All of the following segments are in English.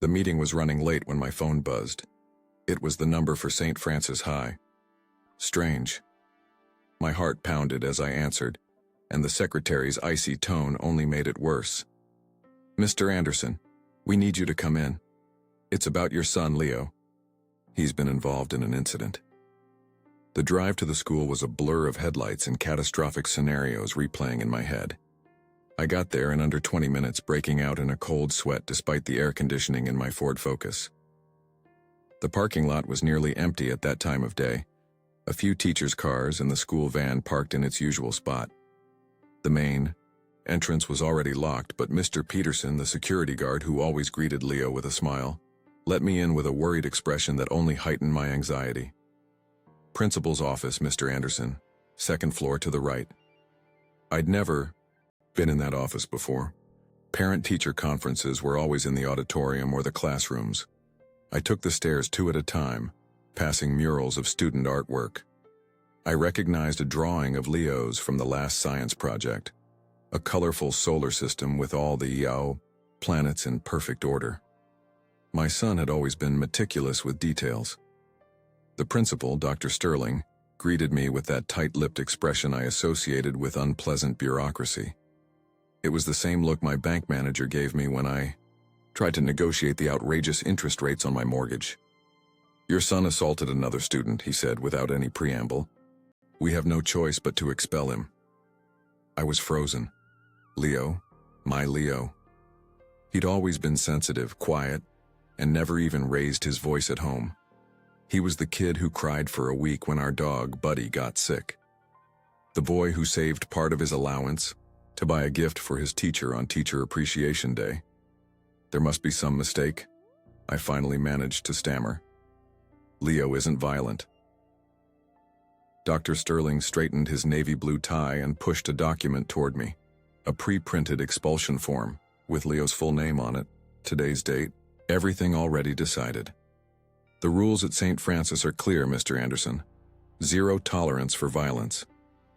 The meeting was running late when my phone buzzed. It was the number for St. Francis High. Strange. My heart pounded as I answered, and the secretary's icy tone only made it worse. "Mr. Anderson, we need you to come in. It's about your son, Leo. He's been involved in an incident." The drive to the school was a blur of headlights and catastrophic scenarios replaying in my head. I got there in under 20 minutes, breaking out in a cold sweat despite the air conditioning in my Ford Focus. The parking lot was nearly empty at that time of day. A few teachers' cars and the school van parked in its usual spot. The main entrance was already locked, but Mr. Peterson, the security guard who always greeted Leo with a smile, let me in with a worried expression that only heightened my anxiety. "Principal's office, Mr. Anderson, second floor to the right." I'd never been in that office before. Parent-teacher conferences were always in the auditorium or the classrooms. I took the stairs two at a time, passing murals of student artwork. I recognized a drawing of Leo's from the last science project, a colorful solar system with all the planets in perfect order. My son had always been meticulous with details. The principal, Dr. Sterling, greeted me with that tight-lipped expression I associated with unpleasant bureaucracy. It was the same look my bank manager gave me when I tried to negotiate the outrageous interest rates on my mortgage. "Your son assaulted another student," he said without any preamble. "We have no choice but to expel him." I was frozen. Leo, my Leo. He'd always been sensitive, quiet, and never even raised his voice at home. He was the kid who cried for a week when our dog, Buddy, got sick. The boy who saved part of his allowance to buy a gift for his teacher on Teacher Appreciation Day. "There must be some mistake," I finally managed to stammer. "Leo isn't violent." Dr. Sterling straightened his navy blue tie and pushed a document toward me, a pre-printed expulsion form with Leo's full name on it, today's date, everything already decided. "The rules at St. Francis are clear, Mr. Anderson. Zero tolerance for violence.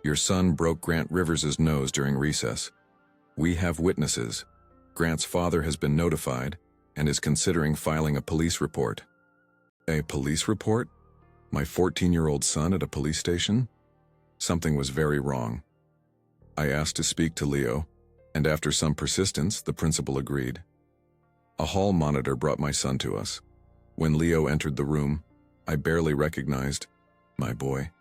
Your son broke Grant Rivers' nose during recess. We have witnesses. Grant's father has been notified and is considering filing a police report." A police report? My 14-year-old son at a police station? Something was very wrong. I asked to speak to Leo, and after some persistence, the principal agreed. A hall monitor brought my son to us. When Leo entered the room, I barely recognized my boy.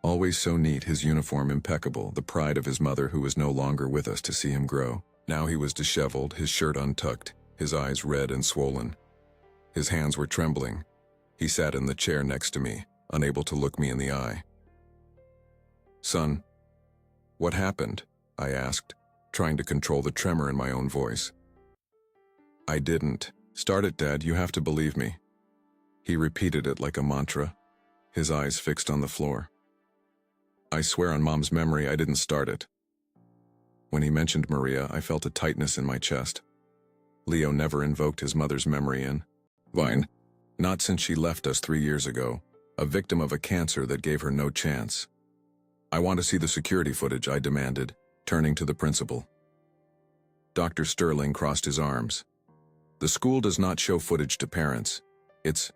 Always so neat, his uniform impeccable, the pride of his mother who was no longer with us to see him grow. Now he was disheveled, his shirt untucked, his eyes red and swollen. His hands were trembling. He sat in the chair next to me, unable to look me in the eye. "Son, what happened?" I asked, trying to control the tremor in my own voice. "I didn't. Start it, Dad, you have to believe me." He repeated it like a mantra, his eyes fixed on the floor. "I swear on Mom's memory I didn't start it." When he mentioned Maria, I felt a tightness in my chest. Leo never invoked his mother's memory in vain. Not since she left us 3 years ago, a victim of a cancer that gave her no chance. "I want to see the security footage," I demanded, turning to the principal. Dr. Sterling crossed his arms. "The school does not show footage to parents. It's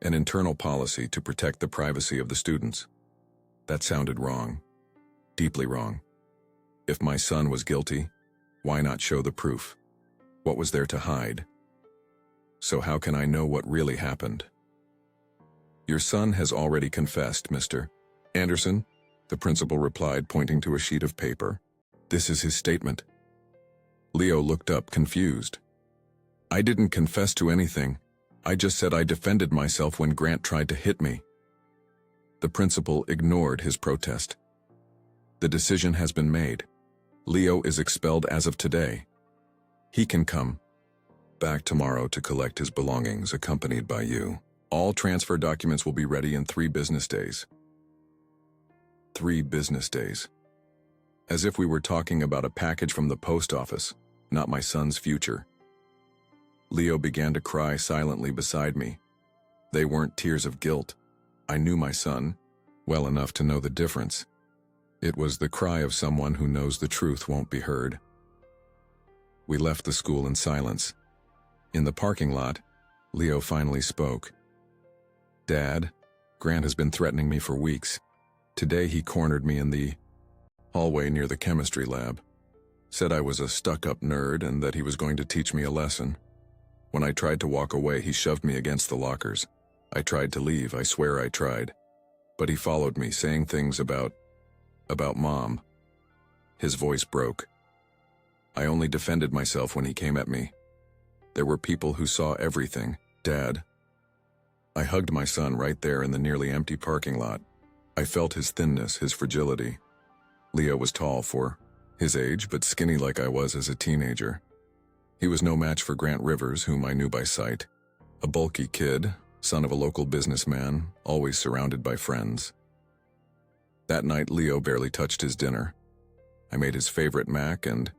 an internal policy to protect the privacy of the students." That sounded wrong. Deeply wrong. If my son was guilty, why not show the proof? What was there to hide? So how can I know what really happened? "Your son has already confessed, Mr. Anderson," the principal replied, pointing to a sheet of paper. "This is his statement." Leo looked up, confused. "I didn't confess to anything. I just said I defended myself when Grant tried to hit me." The principal ignored his protest. "The decision has been made. Leo is expelled as of today. He can come back tomorrow to collect his belongings, accompanied by you. All transfer documents will be ready in 3 business days." 3 business days. As if we were talking about a package from the post office, not my son's future. Leo began to cry silently beside me. They weren't tears of guilt. I knew my son well enough to know the difference. It was the cry of someone who knows the truth won't be heard. We left the school in silence. In the parking lot, Leo finally spoke. "Dad, Grant has been threatening me for weeks. Today he cornered me in the hallway near the chemistry lab. Said I was a stuck-up nerd and that he was going to teach me a lesson. When I tried to walk away, he shoved me against the lockers. I tried to leave, I swear I tried. But he followed me, saying things about Mom." His voice broke. "I only defended myself when he came at me. There were people who saw everything, Dad." I hugged my son right there in the nearly empty parking lot. I felt his thinness, his fragility. Leo was tall for his age, but skinny like I was as a teenager. He was no match for Grant Rivers, whom I knew by sight. A bulky kid, son of a local businessman, always surrounded by friends. That night, Leo barely touched his dinner. I made his favorite mac and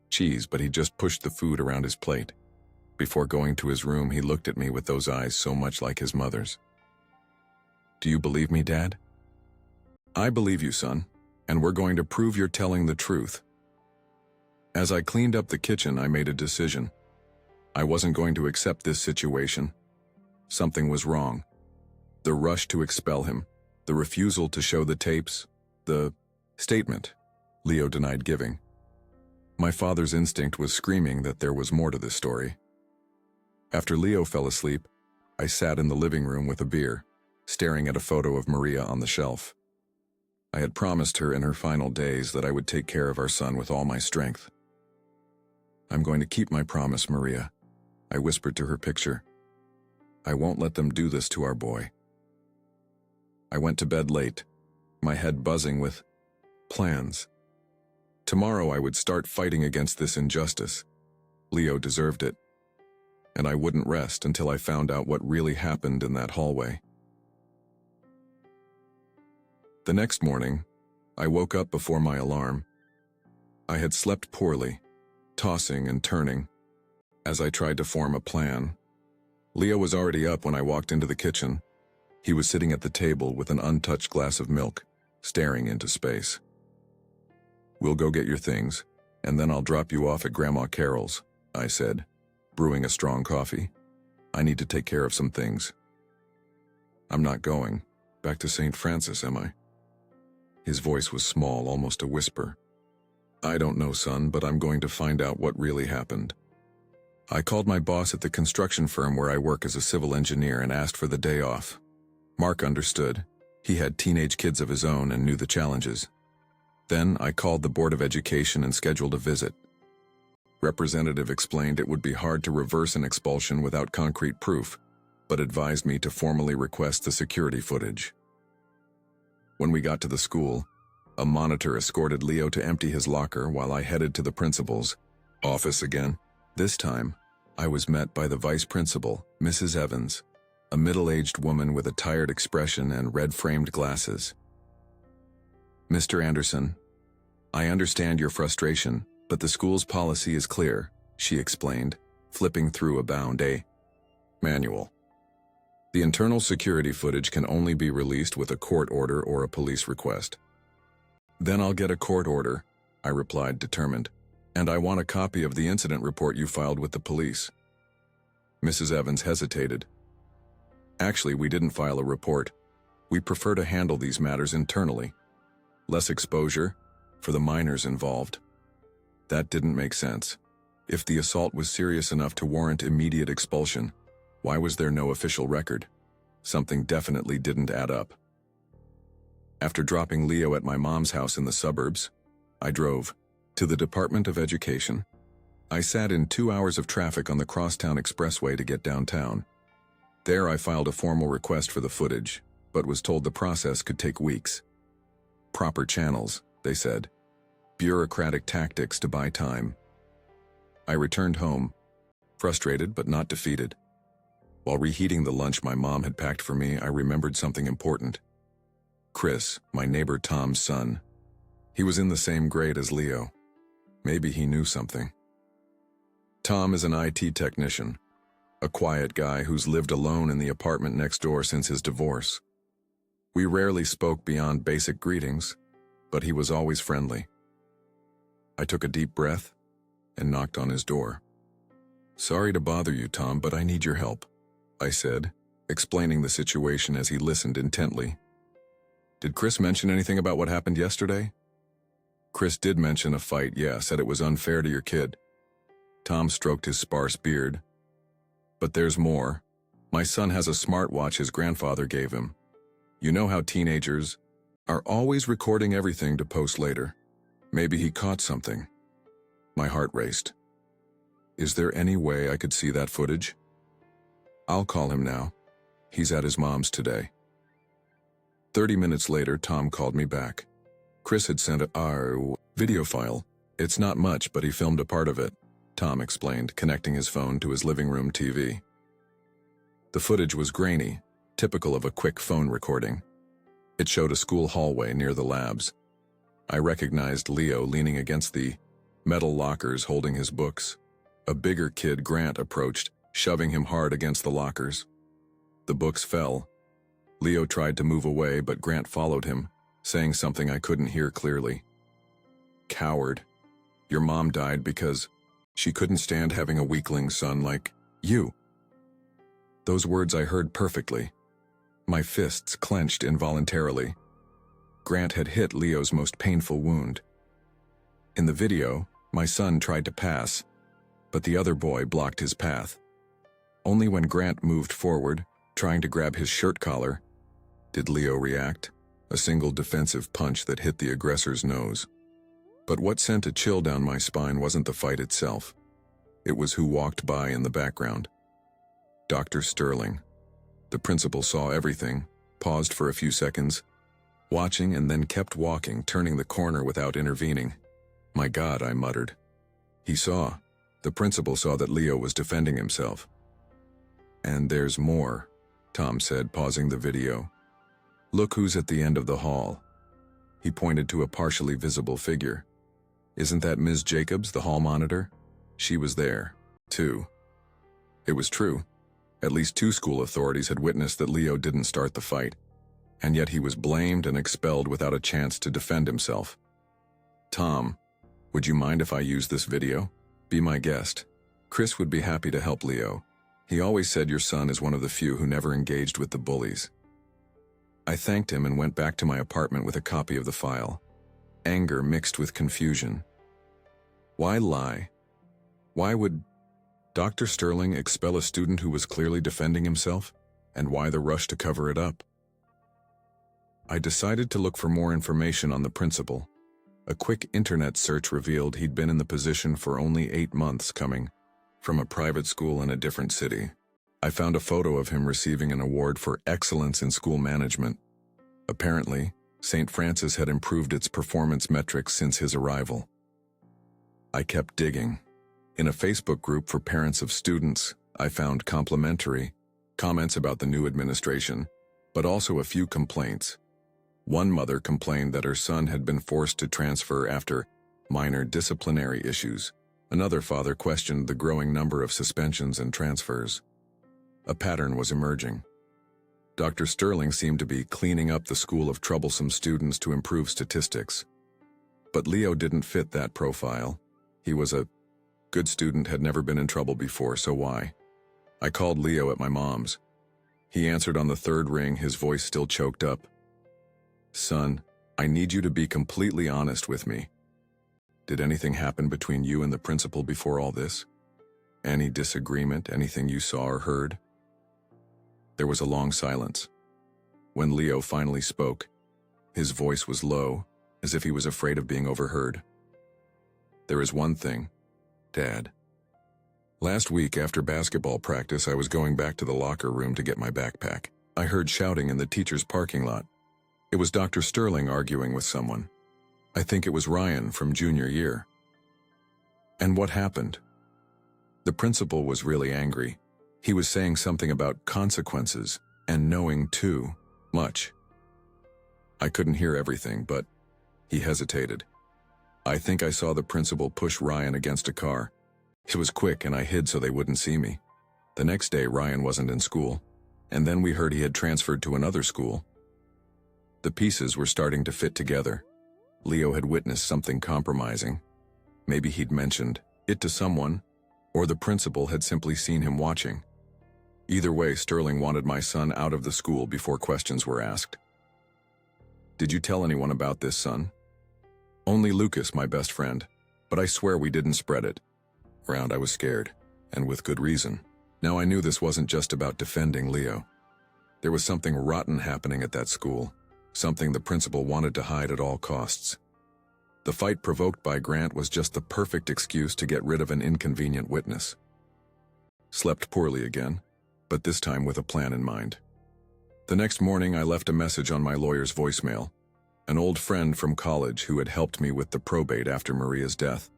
cheese, but he just pushed the food around his plate. Before going to his room, he looked at me with those eyes so much like his mother's. "Do you believe me, Dad?" "I believe you, son, and we're going to prove you're telling the truth." As I cleaned up the kitchen, I made a decision. I wasn't going to accept this situation. Something was wrong. The rush to expel him, the refusal to show the tapes, the statement Leo denied giving. My father's instinct was screaming that there was more to this story. After Leo fell asleep, I sat in the living room with a beer, staring at a photo of Maria on the shelf. I had promised her in her final days that I would take care of our son with all my strength. "I'm going to keep my promise, Maria," I whispered to her picture. "I won't let them do this to our boy." I went to bed late, my head buzzing with plans. Tomorrow I would start fighting against this injustice. Leo deserved it. And I wouldn't rest until I found out what really happened in that hallway. The next morning, I woke up before my alarm. I had slept poorly, tossing and turning. As I tried to form a plan, Leo was already up when I walked into the kitchen. He was sitting at the table with an untouched glass of milk, staring into space. "We'll go get your things, and then I'll drop you off at Grandma Carol's," I said, brewing a strong coffee. "I need to take care of some things." "I'm not going back to St. Francis, am I?" His voice was small, almost a whisper. "I don't know, son, but I'm going to find out what really happened." I called my boss at the construction firm where I work as a civil engineer and asked for the day off. Mark understood. He had teenage kids of his own and knew the challenges. Then I called the Board of Education and scheduled a visit. Representative explained it would be hard to reverse an expulsion without concrete proof, but advised me to formally request the security footage. When we got to the school, a monitor escorted Leo to empty his locker while I headed to the principal's office again. This time, I was met by the vice principal, Mrs. Evans, a middle-aged woman with a tired expression and red-framed glasses. "Mr. Anderson, I understand your frustration, but the school's policy is clear," she explained, flipping through a bound A manual. "The internal security footage can only be released with a court order or a police request." "Then I'll get a court order," I replied, determined, "and I want a copy of the incident report you filed with the police." Mrs. Evans hesitated. "Actually, we didn't file a report. We prefer to handle these matters internally. Less exposure for the minors involved." That didn't make sense. If the assault was serious enough to warrant immediate expulsion, why was there no official record? Something definitely didn't add up. After dropping Leo at my mom's house in the suburbs, I drove to the Department of Education. I sat in 2 hours of traffic on the Crosstown Expressway to get downtown. There I filed a formal request for the footage, but was told the process could take weeks. Proper channels, they said. Bureaucratic tactics to buy time. I returned home, frustrated but not defeated. While reheating the lunch my mom had packed for me, I remembered something important. Chris, my neighbor Tom's son. He was in the same grade as Leo. Maybe he knew something. Tom is an IT technician, a quiet guy who's lived alone in the apartment next door since his divorce. We rarely spoke beyond basic greetings, but he was always friendly. I took a deep breath and knocked on his door. "Sorry to bother you, Tom, but I need your help." I said, explaining the situation as he listened intently. Did Chris mention anything about what happened yesterday? Chris did mention a fight, yeah, said it was unfair to your kid. Tom stroked his sparse beard. But there's more. My son has a smartwatch his grandfather gave him. You know how teenagers are always recording everything to post later. Maybe he caught something. My heart raced. Is there any way I could see that footage? I'll call him now. He's at his mom's today. 30 minutes later, Tom called me back. Chris had sent a video file. It's not much, but he filmed a part of it, Tom explained, connecting his phone to his living room TV. The footage was grainy, typical of a quick phone recording. It showed a school hallway near the labs. I recognized Leo leaning against the metal lockers holding his books. A bigger kid, Grant, approached, shoving him hard against the lockers. The books fell. Leo tried to move away, but Grant followed him, saying something I couldn't hear clearly. Coward. Your mom died because she couldn't stand having a weakling son like you. Those words I heard perfectly. My fists clenched involuntarily. Grant had hit Leo's most painful wound. In the video, my son tried to pass, but the other boy blocked his path. Only when Grant moved forward, trying to grab his shirt collar, did Leo react, a single defensive punch that hit the aggressor's nose. But what sent a chill down my spine wasn't the fight itself. It was who walked by in the background. Dr. Sterling. The principal saw everything, paused for a few seconds, watching, and then kept walking, turning the corner without intervening. My God, I muttered. He saw. The principal saw that Leo was defending himself. And there's more, Tom said, pausing the video. Look who's at the end of the hall. He pointed to a partially visible figure. Isn't that Ms. Jacobs, the hall monitor? She was there, too. It was true. At least 2 school authorities had witnessed that Leo didn't start the fight, and yet he was blamed and expelled without a chance to defend himself. Tom, would you mind if I use this video? Be my guest. Chris would be happy to help Leo. He always said your son is one of the few who never engaged with the bullies. I thanked him and went back to my apartment with a copy of the file. Anger mixed with confusion. Why lie? Why would Dr. Sterling expel a student who was clearly defending himself? And why the rush to cover it up? I decided to look for more information on the principal. A quick internet search revealed he'd been in the position for only 8 months, coming from a private school in a different city. I found a photo of him receiving an award for excellence in school management. Apparently, St. Francis had improved its performance metrics since his arrival. I kept digging. In a Facebook group for parents of students, I found complimentary comments about the new administration, but also a few complaints. One mother complained that her son had been forced to transfer after minor disciplinary issues. Another father questioned the growing number of suspensions and transfers. A pattern was emerging. Dr. Sterling seemed to be cleaning up the school of troublesome students to improve statistics. But Leo didn't fit that profile. He was a good student, had never been in trouble before, so why? I called Leo at my mom's. He answered on the 3rd ring, his voice still choked up. Son, I need you to be completely honest with me. Did anything happen between you and the principal before all this? Any disagreement, anything you saw or heard? There was a long silence. When Leo finally spoke, his voice was low, as if he was afraid of being overheard. There is one thing, Dad. Last week after basketball practice, I was going back to the locker room to get my backpack. I heard shouting in the teacher's parking lot. It was Dr. Sterling arguing with someone. I think it was Ryan from junior year. And what happened? The principal was really angry. He was saying something about consequences and knowing too much. I couldn't hear everything, but he hesitated. I think I saw the principal push Ryan against a car. It was quick and I hid so they wouldn't see me. The next day, Ryan wasn't in school, and then we heard he had transferred to another school. The pieces were starting to fit together. Leo had witnessed something compromising. Maybe he'd mentioned it to someone, or the principal had simply seen him watching. Either way, Sterling wanted my son out of the school before questions were asked. "Did you tell anyone about this, son?" "Only Lucas, my best friend, but I swear we didn't spread it." Around, I was scared, and with good reason. Now I knew this wasn't just about defending Leo. There was something rotten happening at that school, something the principal wanted to hide at all costs. The fight provoked by Grant was just the perfect excuse to get rid of an inconvenient witness. Slept poorly again, but this time with a plan in mind. The next morning I left a message on my lawyer's voicemail, an old friend from college who had helped me with the probate after Maria's death.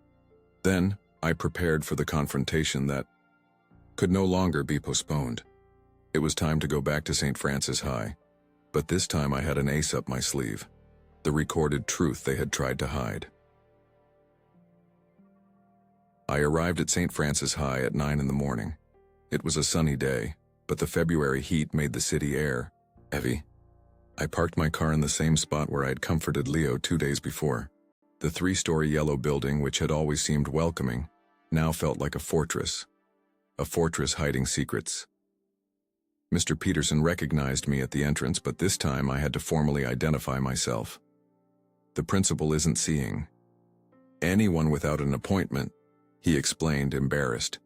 Then I prepared for the confrontation that could no longer be postponed. It was time to go back to St. Francis High, but this time I had an ace up my sleeve, the recorded truth they had tried to hide. I arrived at St. Francis High at 9 in the morning. It was a sunny day, but the February heat made the city air heavy. I parked my car in the same spot where I had comforted Leo 2 days before. The 3-story yellow building, which had always seemed welcoming, now felt like a fortress hiding secrets. Mr. Peterson recognized me at the entrance, but this time I had to formally identify myself. "The principal isn't seeing anyone without an appointment," he explained, embarrassed.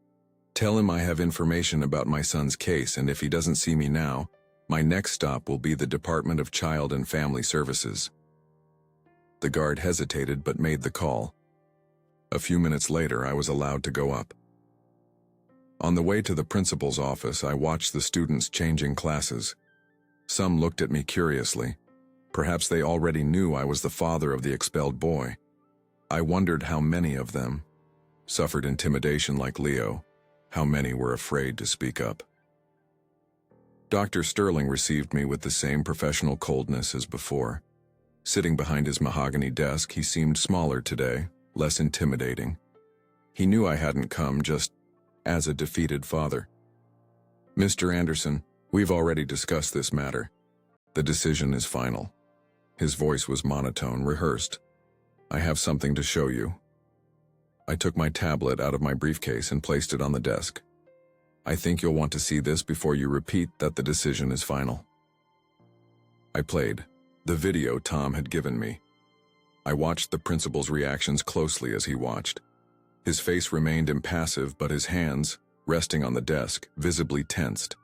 "Tell him I have information about my son's case, and if he doesn't see me now, my next stop will be the Department of Child and Family Services." The guard hesitated but made the call. A few minutes later, I was allowed to go up. On the way to the principal's office, I watched the students changing classes. Some looked at me curiously. Perhaps they already knew I was the father of the expelled boy. I wondered how many of them suffered intimidation like Leo, how many were afraid to speak up. Dr. Sterling received me with the same professional coldness as before. Sitting behind his mahogany desk, he seemed smaller today, less intimidating. He knew I hadn't come just as a defeated father. "Mr. Anderson, we've already discussed this matter. The decision is final." His voice was monotone, rehearsed. "I have something to show you." I took my tablet out of my briefcase and placed it on the desk. "I think you'll want to see this before you repeat that the decision is final." I played the video Tom had given me. I watched the principal's reactions closely as he watched. His face remained impassive, but his hands, resting on the desk, visibly tensed.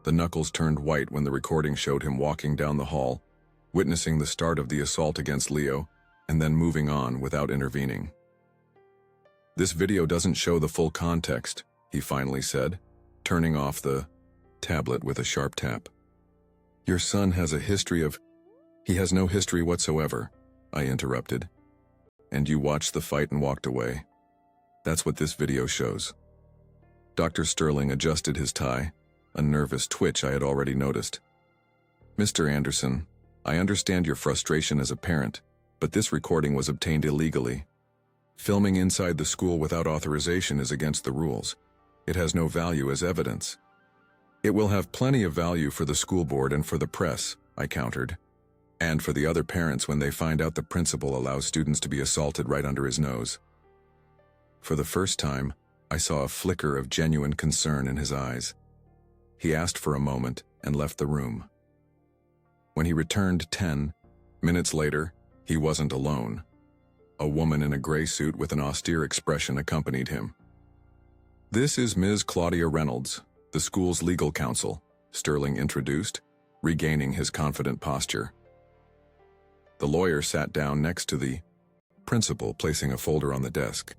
The knuckles turned white when the recording showed him walking down the hall, witnessing the start of the assault against Leo, and then moving on without intervening. "This video doesn't show the full context," he finally said, turning off the tablet with a sharp tap. "Your son has a history of—" "He has no history whatsoever," I interrupted. "And you watched the fight and walked away. That's what this video shows." Dr. Sterling adjusted his tie, a nervous twitch I had already noticed. "Mr. Anderson, I understand your frustration as a parent, but this recording was obtained illegally. Filming inside the school without authorization is against the rules. It has no value as evidence." "It will have plenty of value for the school board and for the press," I countered. "And for the other parents when they find out the principal allows students to be assaulted right under his nose." For the first time, I saw a flicker of genuine concern in his eyes. He asked for a moment and left the room. When he returned 10 minutes later, he wasn't alone. A woman in a gray suit with an austere expression accompanied him. "This is Ms. Claudia Reynolds, the school's legal counsel," Sterling introduced, regaining his confident posture. The lawyer sat down next to the principal, placing a folder on the desk.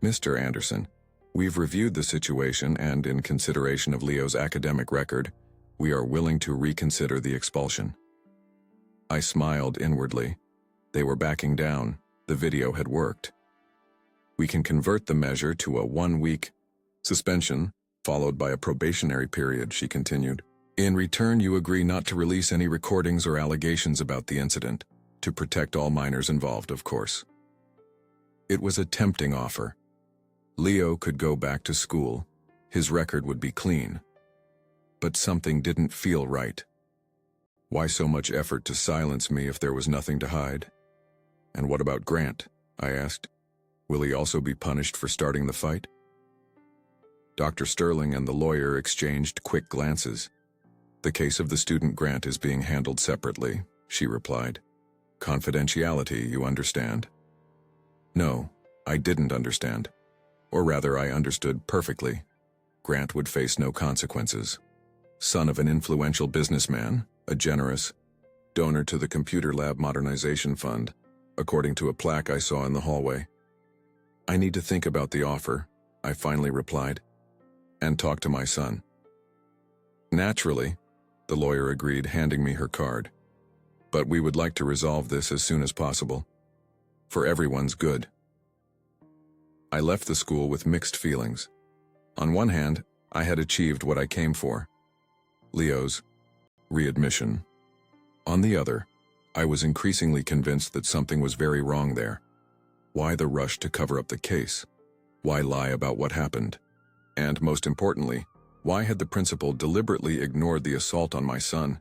"Mr. Anderson, we've reviewed the situation and, in consideration of Leo's academic record, we are willing to reconsider the expulsion." I smiled inwardly. They were backing down. The video had worked. "We can convert the measure to a 1-week suspension, followed by a probationary period," she continued. "In return, you agree not to release any recordings or allegations about the incident, to protect all minors involved, of course." It was a tempting offer. Leo could go back to school. His record would be clean. But something didn't feel right. Why so much effort to silence me if there was nothing to hide? "And what about Grant?" I asked. "Will he also be punished for starting the fight?" Dr. Sterling and the lawyer exchanged quick glances. "The case of the student Grant is being handled separately," she replied. "Confidentiality, you understand?" No, I didn't understand. Or rather, I understood perfectly. Grant would face no consequences. Son of an influential businessman, a generous donor to the Computer Lab Modernization Fund, according to a plaque I saw in the hallway. "I need to think about the offer," I finally replied, "and talk to my son." "Naturally," the lawyer agreed, handing me her card. "But we would like to resolve this as soon as possible. For everyone's good." I left the school with mixed feelings. On one hand, I had achieved what I came for: Leo's readmission. On the other, I was increasingly convinced that something was very wrong there. Why the rush to cover up the case? Why lie about what happened? And most importantly, why had the principal deliberately ignored the assault on my son?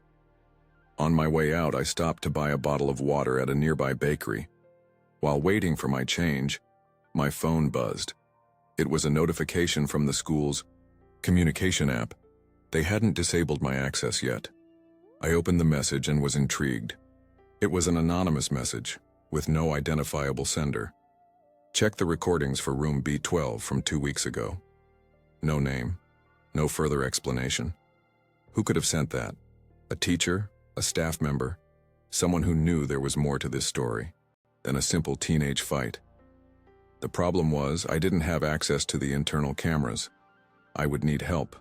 On my way out, I stopped to buy a bottle of water at a nearby bakery. While waiting for my change, my phone buzzed. It was a notification from the school's communication app. They hadn't disabled my access yet. I opened the message and was intrigued. It was an anonymous message, with no identifiable sender. "Check the recordings for room B12 from 2 weeks ago." No name, no further explanation. Who could have sent that? A teacher? A staff member? Someone who knew there was more to this story than a simple teenage fight. The problem was, I didn't have access to the internal cameras. I would need help.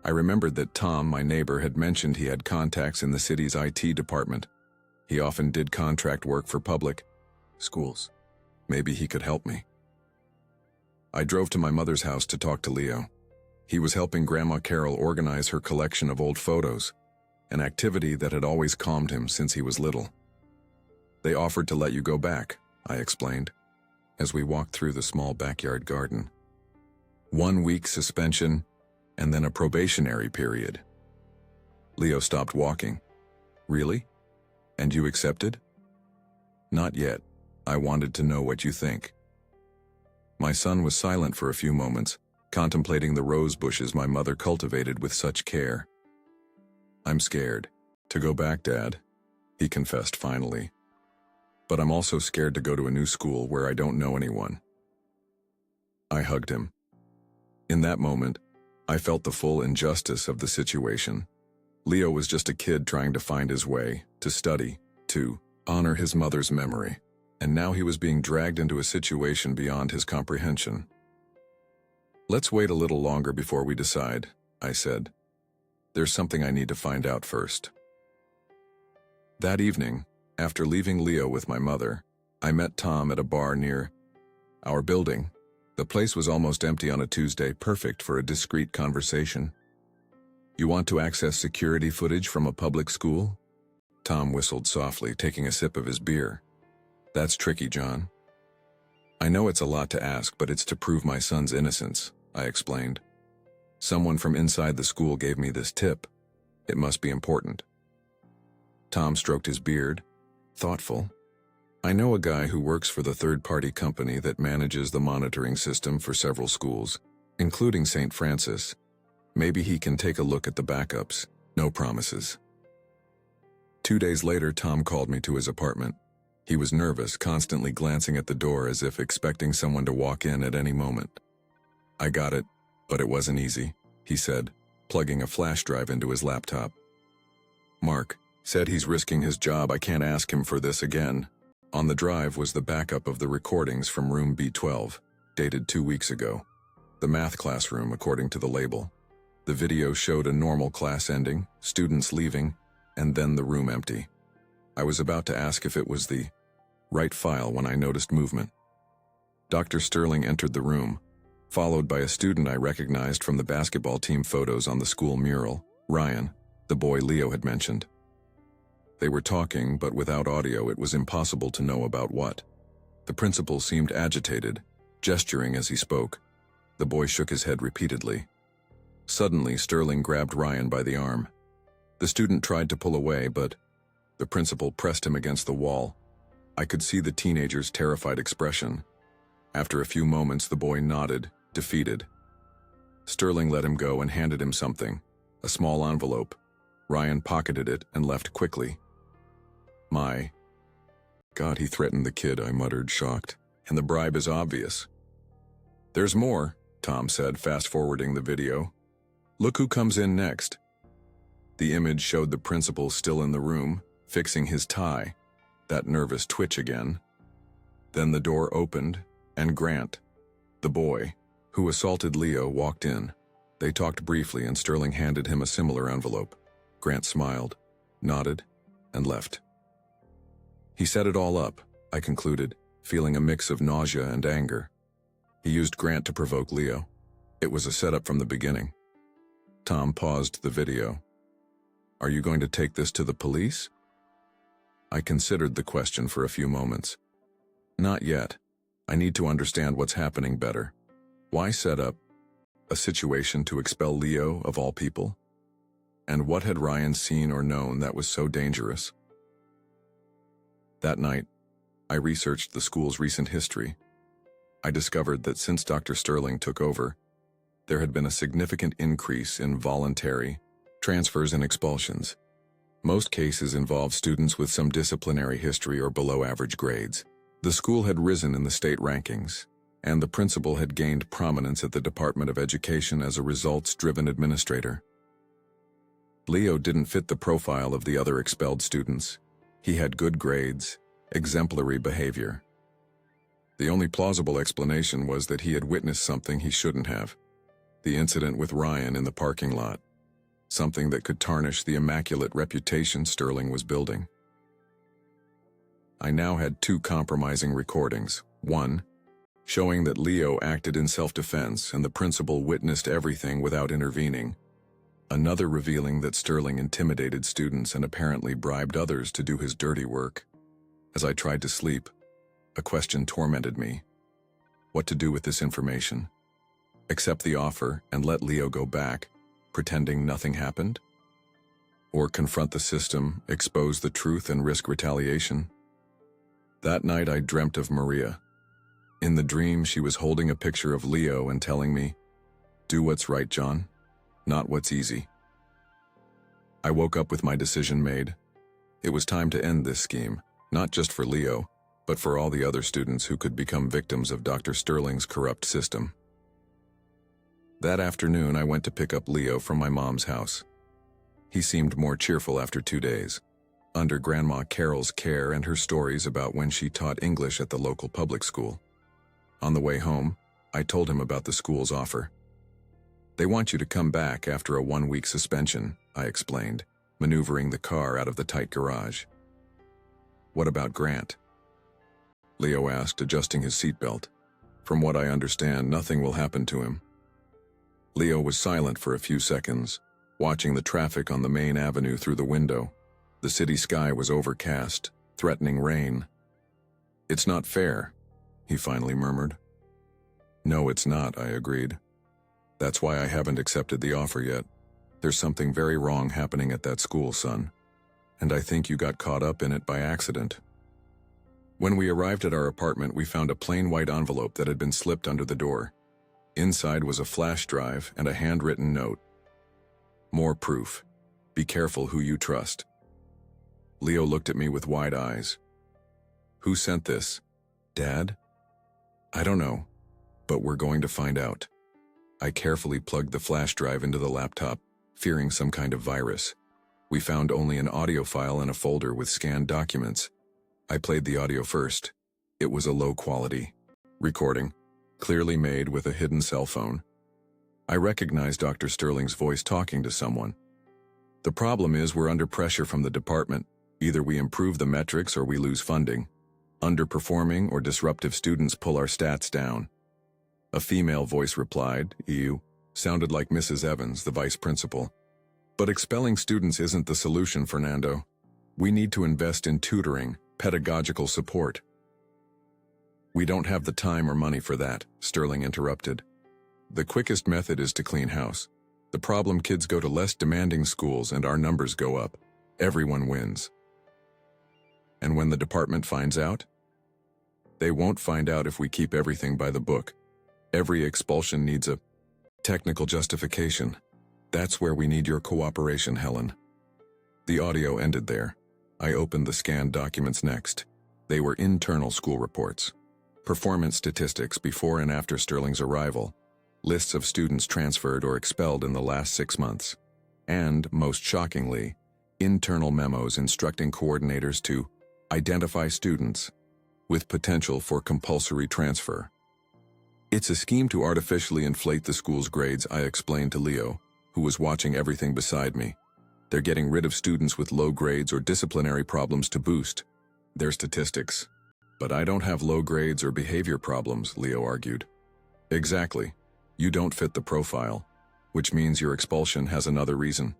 I remembered that Tom, my neighbor, had mentioned he had contacts in the city's IT department. He often did contract work for public schools. Maybe he could help me. I drove to my mother's house to talk to Leo. He was helping Grandma Carol organize her collection of old photos, an activity that had always calmed him since he was little. "They offered to let you go back," I explained, as we walked through the small backyard garden. 1 week suspension, and then a probationary period. Leo stopped walking. "Really? And you accepted?" "Not yet. I wanted to know what you think." My son was silent for a few moments, contemplating the rose bushes my mother cultivated with such care. "I'm scared to go back, Dad," he confessed finally. "But I'm also scared to go to a new school where I don't know anyone." I hugged him. In that moment, I felt the full injustice of the situation. Leo was just a kid trying to find his way, to study, to honor his mother's memory, and now he was being dragged into a situation beyond his comprehension. "Let's wait a little longer before we decide," I said. "There's something I need to find out first." That evening, after leaving Leo with my mother, I met Tom at a bar near our building. The place was almost empty on a Tuesday, perfect for a discreet conversation. "You want to access security footage from a public school?" Tom whistled softly, taking a sip of his beer. "That's tricky, John." "I know it's a lot to ask, but it's to prove my son's innocence," I explained. "Someone from inside the school gave me this tip. It must be important." Tom stroked his beard, thoughtful. "I know a guy who works for the third-party company that manages the monitoring system for several schools, including St. Francis. Maybe he can take a look at the backups. No promises." 2 days later, Tom called me to his apartment. He was nervous, constantly glancing at the door as if expecting someone to walk in at any moment. "I got it, but it wasn't easy," he said, plugging a flash drive into his laptop. "Mark said he's risking his job. I can't ask him for this again." On the drive was the backup of the recordings from room B12, dated 2 weeks ago. The math classroom, according to the label. The video showed a normal class ending, students leaving, and then the room empty. I was about to ask if it was the right file when I noticed movement. Dr. Sterling entered the room, followed by a student I recognized from the basketball team photos on the school mural, Ryan, the boy Leo had mentioned. They were talking, but without audio it was impossible to know about what. The principal seemed agitated, gesturing as he spoke. The boy shook his head repeatedly. Suddenly, Sterling grabbed Ryan by the arm. The student tried to pull away, but the principal pressed him against the wall. I could see the teenager's terrified expression. After a few moments, the boy nodded, defeated. Sterling let him go and handed him something, a small envelope. Ryan pocketed it and left quickly. My God, he threatened the kid, I muttered, shocked. And the bribe is obvious. There's more, Tom said, fast-forwarding the video. Look who comes in next. The image showed the principal still in the room, fixing his tie, that nervous twitch again. Then the door opened, and Grant, the boy, who assaulted Leo, walked in. They talked briefly, and Sterling handed him a similar envelope. Grant smiled, nodded, and left. He set it all up, I concluded, feeling a mix of nausea and anger. He used Grant to provoke Leo. It was a setup from the beginning. Tom paused the video. Are you going to take this to the police? I considered the question for a few moments. Not yet. I need to understand what's happening better. Why set up a situation to expel Leo, of all people? And what had Ryan seen or known that was so dangerous? That night, I researched the school's recent history. I discovered that since Dr. Sterling took over, there had been a significant increase in voluntary transfers and expulsions. Most cases involved students with some disciplinary history or below-average grades. The school had risen in the state rankings, and the principal had gained prominence at the Department of Education as a results-driven administrator. Leo didn't fit the profile of the other expelled students. He had good grades, exemplary behavior. The only plausible explanation was that he had witnessed something he shouldn't have. The incident with Ryan in the parking lot. Something that could tarnish the immaculate reputation Sterling was building. I now had two compromising recordings. One, showing that Leo acted in self-defense and the principal witnessed everything without intervening. Another revealing that Sterling intimidated students and apparently bribed others to do his dirty work. As I tried to sleep, a question tormented me. What to do with this information? Accept the offer and let Leo go back, pretending nothing happened? Or confront the system, expose the truth, and risk retaliation? That night I dreamt of Maria. In the dream, she was holding a picture of Leo and telling me, "Do what's right, John, not what's easy." I woke up with my decision made. It was time to end this scheme, not just for Leo, but for all the other students who could become victims of Dr. Sterling's corrupt system. That afternoon, I went to pick up Leo from my mom's house. He seemed more cheerful after 2 days, under Grandma Carol's care and her stories about when she taught English at the local public school. On the way home, I told him about the school's offer. "They want you to come back after a 1-week suspension," I explained, maneuvering the car out of the tight garage. "What about Grant?" Leo asked, adjusting his seatbelt. "From what I understand, nothing will happen to him." Leo was silent for a few seconds, watching the traffic on the main avenue through the window. The city sky was overcast, threatening rain. "It's not fair," he finally murmured. "No, it's not," I agreed. "That's why I haven't accepted the offer yet. There's something very wrong happening at that school, son. And I think you got caught up in it by accident." When we arrived at our apartment, we found a plain white envelope that had been slipped under the door. Inside was a flash drive and a handwritten note. "More proof. Be careful who you trust." Leo looked at me with wide eyes. "Who sent this? Dad?" "I don't know, but we're going to find out." I carefully plugged the flash drive into the laptop, fearing some kind of virus. We found only an audio file and a folder with scanned documents. I played the audio first. It was a low-quality recording, clearly made with a hidden cell phone. I recognized Dr. Sterling's voice talking to someone. "The problem is we're under pressure from the department. Either we improve the metrics or we lose funding. Underperforming or disruptive students pull our stats down." A female voice replied, "You," sounded like Mrs. Evans, the vice principal. "But expelling students isn't the solution, Fernando. We need to invest in tutoring, pedagogical support." "We don't have the time or money for that," Sterling interrupted. "The quickest method is to clean house. The problem, kids go to less demanding schools and our numbers go up. Everyone wins." "And when the department finds out?" "They won't find out if we keep everything by the book. Every expulsion needs a Technical justification. That's where we need your cooperation, Helen. The audio ended there. I opened the scanned documents next. They were internal school reports. Performance statistics before and after Sterling's arrival. Lists of students transferred or expelled in the last 6 months. And, most shockingly, internal memos instructing coordinators to identify students with potential for compulsory transfer. It's a scheme to artificially inflate the school's grades, I explained to Leo, who was watching everything beside me. They're getting rid of students with low grades or disciplinary problems to boost their statistics. But I don't have low grades or behavior problems, Leo argued. Exactly. You don't fit the profile, which means your expulsion has another reason.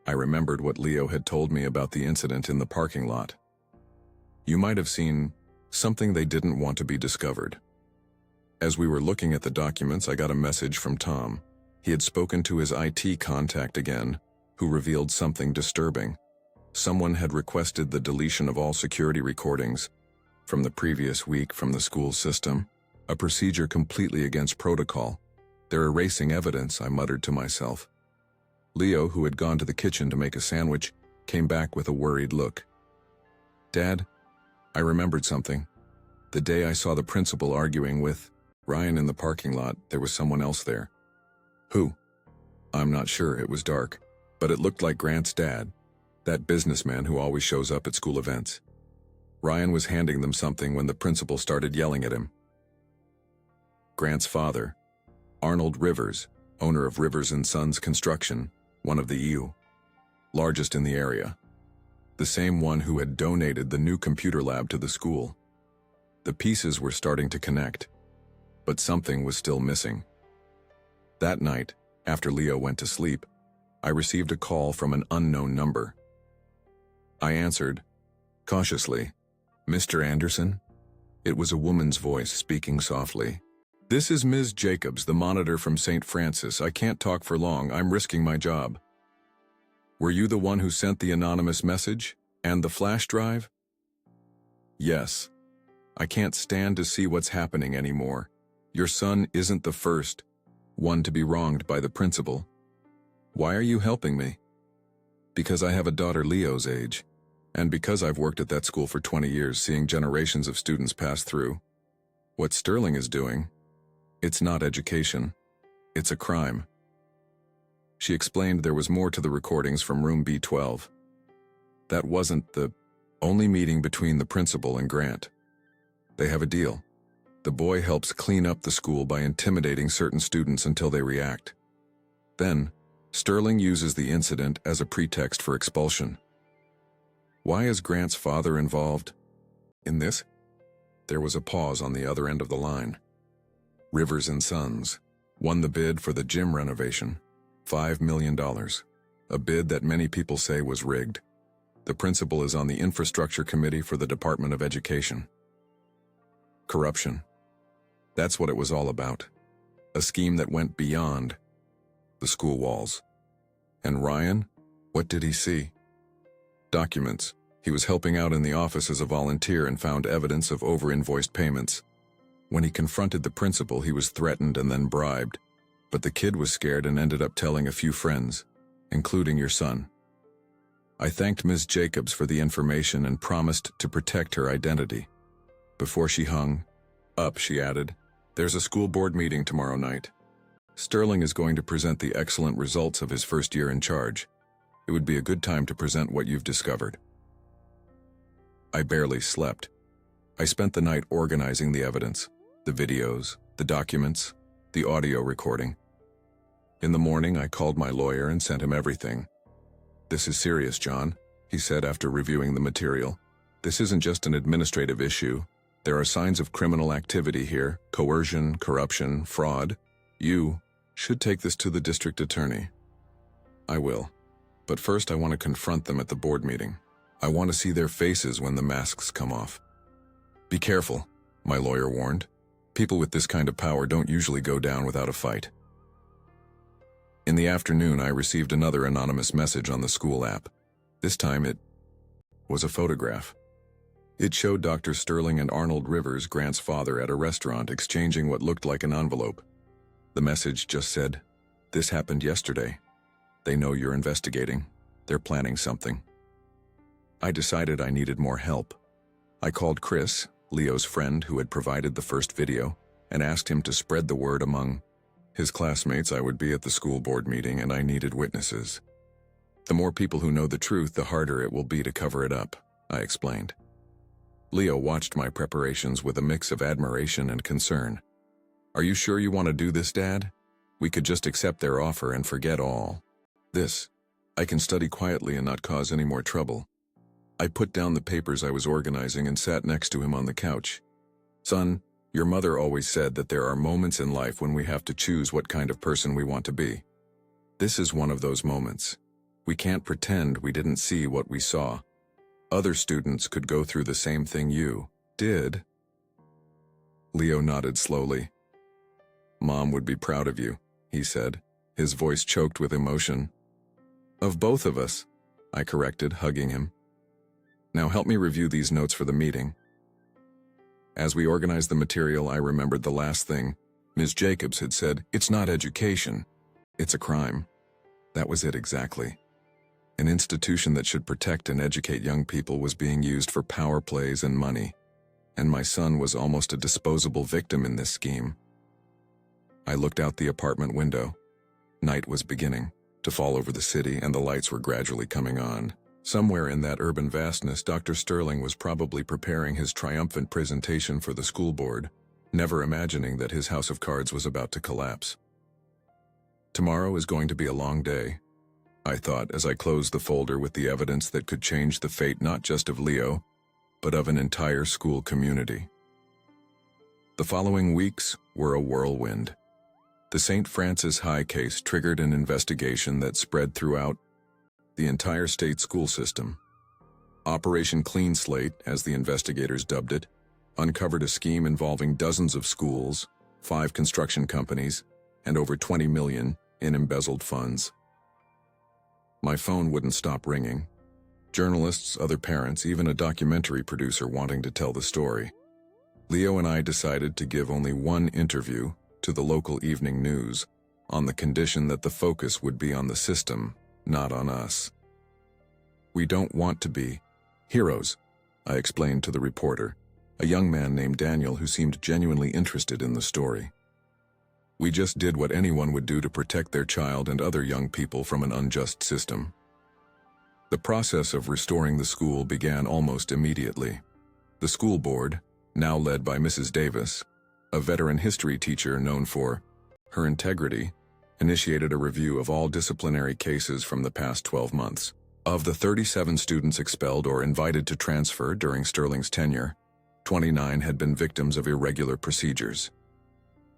I remembered what Leo had told me about the incident in the parking lot. You might have seen something they didn't want to be discovered. As we were looking at the documents, I got a message from Tom. He had spoken to his IT contact again, who revealed something disturbing. Someone had requested the deletion of all security recordings from the previous week from the school system, a procedure completely against protocol. They're erasing evidence, I muttered to myself. Leo, who had gone to the kitchen to make a sandwich, came back with a worried look. Dad, I remembered something. The day I saw the principal arguing with Ryan in the parking lot, there was someone else there. Who? I'm not sure, it was dark, but it looked like Grant's dad, that businessman who always shows up at school events. Ryan was handing them something when the principal started yelling at him. Grant's father, Arnold Rivers, owner of Rivers & Sons Construction, one of the EU, largest in the area. The same one who had donated the new computer lab to the school. The pieces were starting to connect, but something was still missing. That night, after Leo went to sleep, I received a call from an unknown number. I answered, cautiously, Mr. Anderson? It was a woman's voice speaking softly. This is Ms. Jacobs, the monitor from St. Francis. I can't talk for long. I'm risking my job. Were you the one who sent the anonymous message and the flash drive? Yes. I can't stand to see what's happening anymore. Your son isn't the first one to be wronged by the principal. Why are you helping me? Because I have a daughter Leo's age, and because I've worked at that school for 20 years seeing generations of students pass through. What Sterling is doing, it's not education, it's a crime. She explained there was more to the recordings from room B12. That wasn't the only meeting between the principal and Grant. They have a deal. The boy helps clean up the school by intimidating certain students until they react. Then, Sterling uses the incident as a pretext for expulsion. Why is Grant's father involved in this? There was a pause on the other end of the line. Rivers & Sons won the bid for the gym renovation, $5 million, a bid that many people say was rigged. The principal is on the infrastructure committee for the Department of Education. Corruption. That's what it was all about. A scheme that went beyond the school walls. And Ryan, what did he see? Documents. He was helping out in the office as a volunteer and found evidence of over-invoiced payments. When he confronted the principal, he was threatened and then bribed. But the kid was scared and ended up telling a few friends, including your son. I thanked Ms. Jacobs for the information and promised to protect her identity. Before she hung up, she added, "There's a school board meeting tomorrow night. Sterling is going to present the excellent results of his first year in charge. It would be a good time to present what you've discovered." I barely slept. I spent the night organizing the evidence, the videos, the documents, the audio recording. In the morning, I called my lawyer and sent him everything. "This is serious, John," he said after reviewing the material. "This isn't just an administrative issue. There are signs of criminal activity here, coercion, corruption, fraud. You should take this to the district attorney." "I will. But first I want to confront them at the board meeting. I want to see their faces when the masks come off." "Be careful," my lawyer warned. "People with this kind of power don't usually go down without a fight." In the afternoon, I received another anonymous message on the school app. This time it was a photograph. It showed Dr. Sterling and Arnold Rivers, Grant's father, at a restaurant exchanging what looked like an envelope. The message just said, "This happened yesterday. They know you're investigating. They're planning something." I decided I needed more help. I called Chris, Leo's friend who had provided the first video, and asked him to spread the word among his classmates. I would be at the school board meeting and I needed witnesses. The more people who know the truth, the harder it will be to cover it up, I explained. Leo watched my preparations with a mix of admiration and concern. "Are you sure you want to do this, Dad? We could just accept their offer and forget all this. I can study quietly and not cause any more trouble." I put down the papers I was organizing and sat next to him on the couch. "Son, your mother always said that there are moments in life when we have to choose what kind of person we want to be. This is one of those moments. We can't pretend we didn't see what we saw. Other students could go through the same thing you did." Leo nodded slowly. "Mom would be proud of you," he said, his voice choked with emotion. "Of both of us," I corrected, hugging him. "Now help me review these notes for the meeting." As we organized the material, I remembered the last thing Ms. Jacobs had said. "It's not education. It's a crime." That was it exactly. An institution that should protect and educate young people was being used for power plays and money, and my son was almost a disposable victim in this scheme. I looked out the apartment window. Night was beginning to fall over the city, and the lights were gradually coming on. Somewhere in that urban vastness, Dr. Sterling was probably preparing his triumphant presentation for the school board, never imagining that his house of cards was about to collapse. Tomorrow is going to be a long day, I thought as I closed the folder with the evidence that could change the fate not just of Leo, but of an entire school community. The following weeks were a whirlwind. The St. Francis High case triggered an investigation that spread throughout the entire state school system. Operation Clean Slate, as the investigators dubbed it, uncovered a scheme involving dozens of schools, 5 construction companies, and over $20 million in embezzled funds. My phone wouldn't stop ringing. Journalists, other parents, even a documentary producer wanting to tell the story. Leo and I decided to give only one interview to the local evening news, on the condition that the focus would be on the system, not on us. "We don't want to be heroes," I explained to the reporter, a young man named Daniel who seemed genuinely interested in the story. "We just did what anyone would do to protect their child and other young people from an unjust system." The process of restoring the school began almost immediately. The school board, now led by Mrs. Davis, a veteran history teacher known for her integrity, initiated a review of all disciplinary cases from the past 12 months. Of the 37 students expelled or invited to transfer during Sterling's tenure, 29 had been victims of irregular procedures.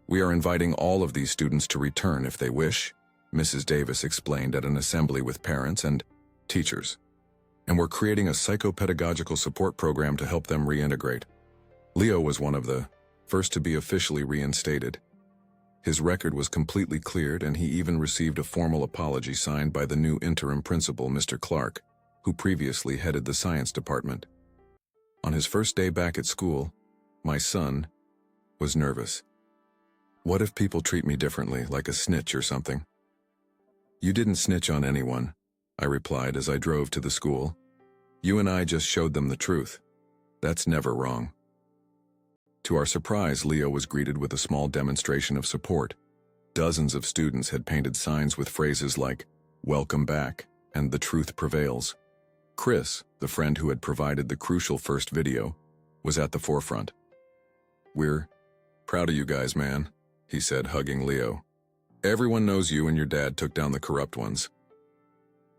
"We are inviting all of these students to return if they wish," Mrs. Davis explained at an assembly with parents and teachers. "And we're creating a psychopedagogical support program to help them reintegrate." Leo was one of the first to be officially reinstated. His record was completely cleared, and he even received a formal apology signed by the new interim principal, Mr. Clark, who previously headed the science department. On his first day back at school, my son was nervous. "What if people treat me differently, like a snitch or something?" "You didn't snitch on anyone," I replied as I drove to the school. "You and I just showed them the truth. That's never wrong." To our surprise, Leo was greeted with a small demonstration of support. Dozens of students had painted signs with phrases like, "Welcome back," and "The truth prevails." Chris, the friend who had provided the crucial first video, was at the forefront. "We're proud of you guys, man," he said, hugging Leo. "Everyone knows you and your dad took down the corrupt ones."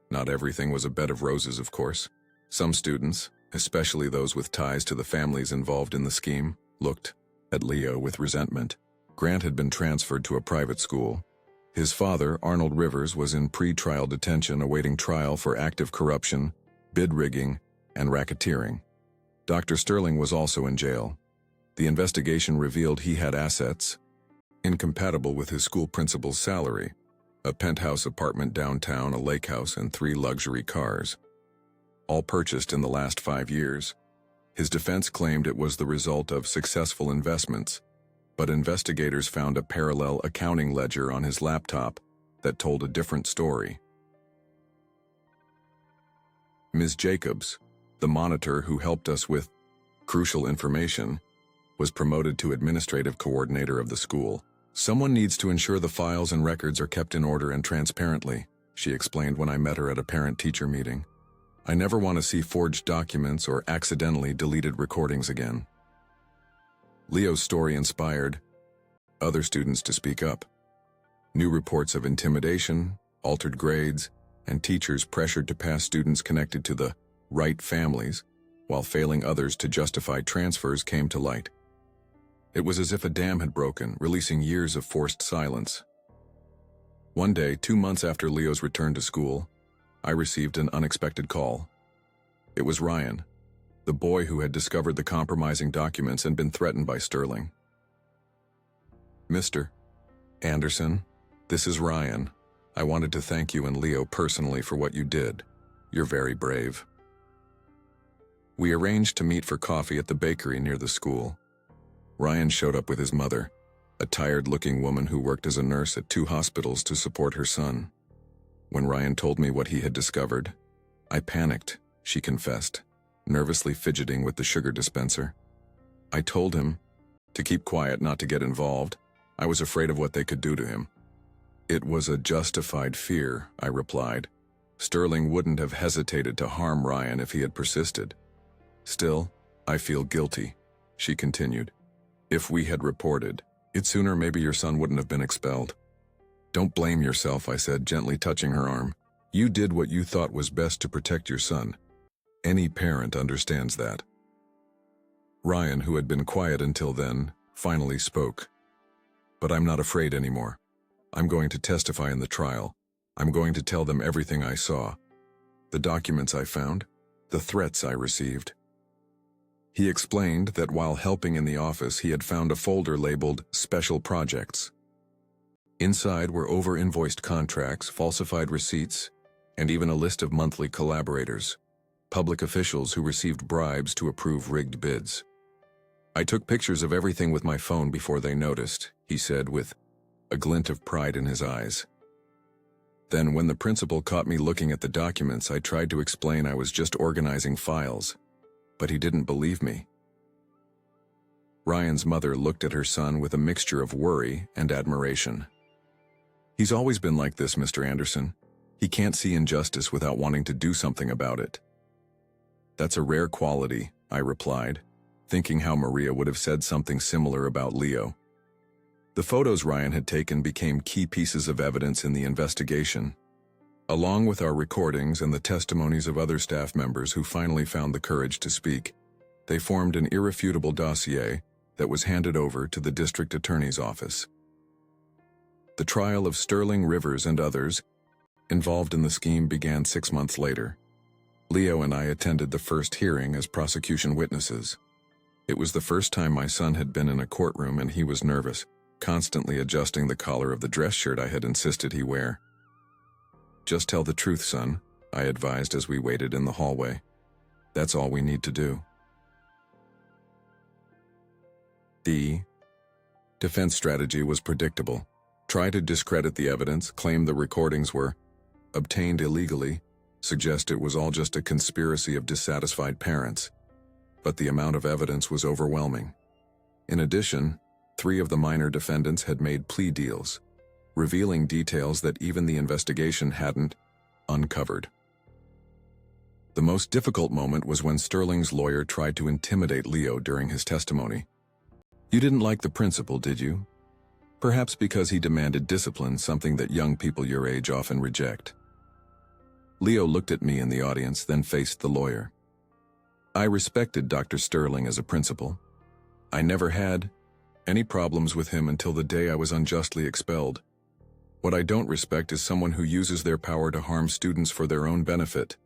Not everything was a bed of roses, of course. Some students, especially those with ties to the families involved in the scheme, looked at Leo with resentment. Grant had been transferred to a private school. His father, Arnold Rivers, was in pre-trial detention awaiting trial for active corruption, bid rigging, and racketeering. Dr. Sterling was also in jail. The investigation revealed he had assets incompatible with his school principal's salary, a penthouse apartment downtown, a lake house, and 3 luxury cars, all purchased in the last 5 years. His defense claimed it was the result of successful investments, but investigators found a parallel accounting ledger on his laptop that told a different story. Ms. Jacobs, the monitor who helped us with crucial information, was promoted to administrative coordinator of the school. "Someone needs to ensure the files and records are kept in order and transparently," she explained when I met her at a parent-teacher meeting. "I never want to see forged documents or accidentally deleted recordings again." Leo's story inspired other students to speak up. New reports of intimidation, altered grades, and teachers pressured to pass students connected to the right families, while failing others to justify transfers, came to light. It was as if a dam had broken, releasing years of forced silence. One day, 2 months after Leo's return to school, I received an unexpected call. It was Ryan, the boy who had discovered the compromising documents and been threatened by Sterling. "Mr. Anderson, this is Ryan. I wanted to thank you and Leo personally for what you did. You're very brave." We arranged to meet for coffee at the bakery near the school. Ryan showed up with his mother, a tired-looking woman who worked as a nurse at 2 hospitals to support her son. When Ryan told me what he had discovered, I panicked, she confessed, nervously fidgeting with the sugar dispenser. I told him to keep quiet, not to get involved. I was afraid of what they could do to him. "It was a justified fear," I replied. "Sterling wouldn't have hesitated to harm Ryan if he had persisted." "Still, I feel guilty," she continued. "If we had reported it sooner, maybe your son wouldn't have been expelled." "Don't blame yourself," I said, gently touching her arm. "You did what you thought was best to protect your son. Any parent understands that." Ryan, who had been quiet until then, finally spoke. "But I'm not afraid anymore. I'm going to testify in the trial. I'm going to tell them everything I saw. The documents I found, the threats I received." He explained that while helping in the office, he had found a folder labeled Special Projects. Inside were over-invoiced contracts, falsified receipts, and even a list of monthly collaborators, public officials who received bribes to approve rigged bids. "I took pictures of everything with my phone before they noticed," he said with a glint of pride in his eyes. "Then when the principal caught me looking at the documents, I tried to explain I was just organizing files, but he didn't believe me." Ryan's mother looked at her son with a mixture of worry and admiration. "He's always been like this, Mr. Anderson. He can't see injustice without wanting to do something about it." "That's a rare quality," I replied, thinking how Maria would have said something similar about Leo. The photos Ryan had taken became key pieces of evidence in the investigation. Along with our recordings and the testimonies of other staff members who finally found the courage to speak, they formed an irrefutable dossier that was handed over to the district attorney's office. The trial of Sterling, Rivers, and others involved in the scheme began 6 months later. Leo and I attended the first hearing as prosecution witnesses. It was the first time my son had been in a courtroom, and he was nervous, constantly adjusting the collar of the dress shirt I had insisted he wear. "Just tell the truth, son," I advised as we waited in the hallway. "That's all we need to do." The defense strategy was predictable. Try to discredit the evidence, claim the recordings were obtained illegally, suggest it was all just a conspiracy of dissatisfied parents. But the amount of evidence was overwhelming. In addition, 3 of the minor defendants had made plea deals, revealing details that even the investigation hadn't uncovered. The most difficult moment was when Sterling's lawyer tried to intimidate Leo during his testimony. "You didn't like the principal, did you? Perhaps because he demanded discipline, something that young people your age often reject." Leo looked at me in the audience, then faced the lawyer. "I respected Dr. Sterling as a principal. I never had any problems with him until the day I was unjustly expelled. What I don't respect is someone who uses their power to harm students for their own benefit."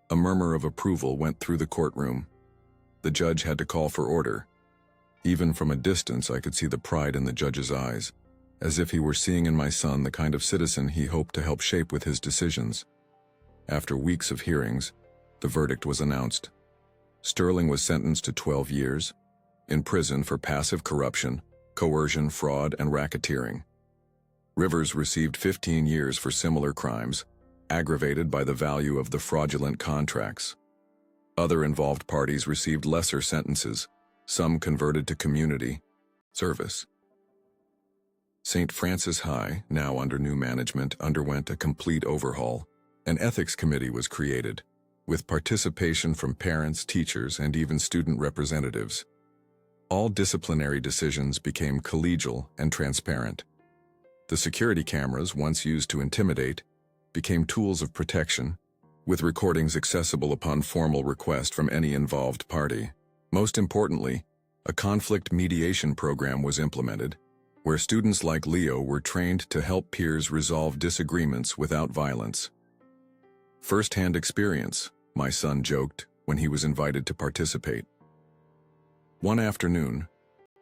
A murmur of approval went through the courtroom. The judge had to call for order. Even from a distance, I could see the pride in the judge's eyes, as if he were seeing in my son the kind of citizen he hoped to help shape with his decisions. After weeks of hearings, the verdict was announced. Sterling was sentenced to 12 years. in prison for passive corruption, coercion, fraud, and racketeering. Rivers received 15 years for similar crimes, aggravated by the value of the fraudulent contracts. Other involved parties received lesser sentences, some converted to community service. St. Francis High, now under new management, underwent a complete overhaul. An ethics committee was created, with participation from parents, teachers, and even student representatives. All disciplinary decisions became collegial and transparent. The security cameras, once used to intimidate, became tools of protection, with recordings accessible upon formal request from any involved party. Most importantly, a conflict mediation program was implemented, where students like Leo were trained to help peers resolve disagreements without violence. First-hand experience, my son joked when he was invited to participate. One afternoon,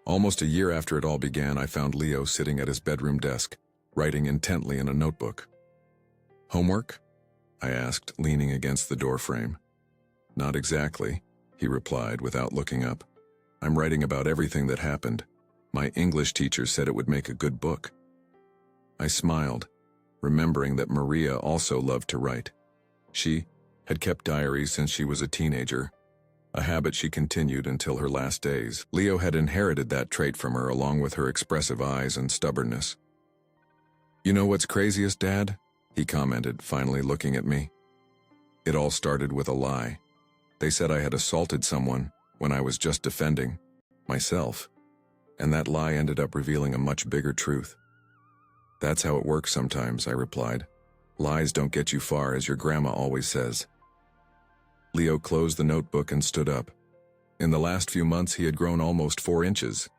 almost a year after it all began, I found Leo sitting at his bedroom desk, writing intently in a notebook. "Homework?" I asked, leaning against the doorframe. "Not exactly," he replied without looking up. "I'm writing about everything that happened. My English teacher said it would make a good book." I smiled, remembering that Maria also loved to write. She had kept diaries since she was a teenager, a habit she continued until her last days. Leo had inherited that trait from her, along with her expressive eyes and stubbornness. "You know what's craziest, Dad?" he commented, finally looking at me. "It all started with a lie. They said I had assaulted someone when I was just defending myself, and that lie ended up revealing a much bigger truth." "That's how it works sometimes," I replied. "Lies don't get you far, as your grandma always says." Leo closed the notebook and stood up. In the last few months, he had grown almost 4 inches.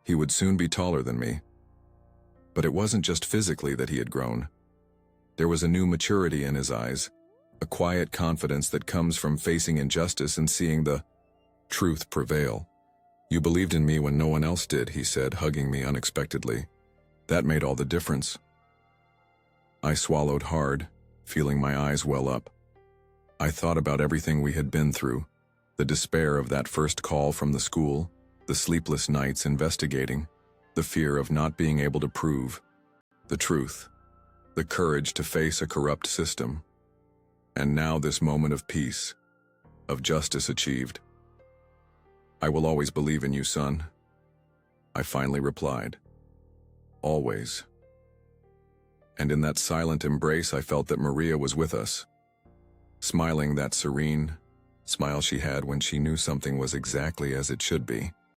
He would soon be taller than me. But it wasn't just physically that he had grown. There was a new maturity in his eyes, a quiet confidence that comes from facing injustice and seeing the truth prevail. "You believed in me when no one else did," he said, hugging me unexpectedly. "That made all the difference." I swallowed hard, feeling my eyes well up. I thought about everything we had been through, the despair of that first call from the school, the sleepless nights investigating, the fear of not being able to prove the truth, the courage to face a corrupt system, and now this moment of peace, of justice achieved. "I will always believe in you, son," I finally replied. "Always." And in that silent embrace, I felt that Maria was with us, smiling that serene smile she had when she knew something was exactly as it should be.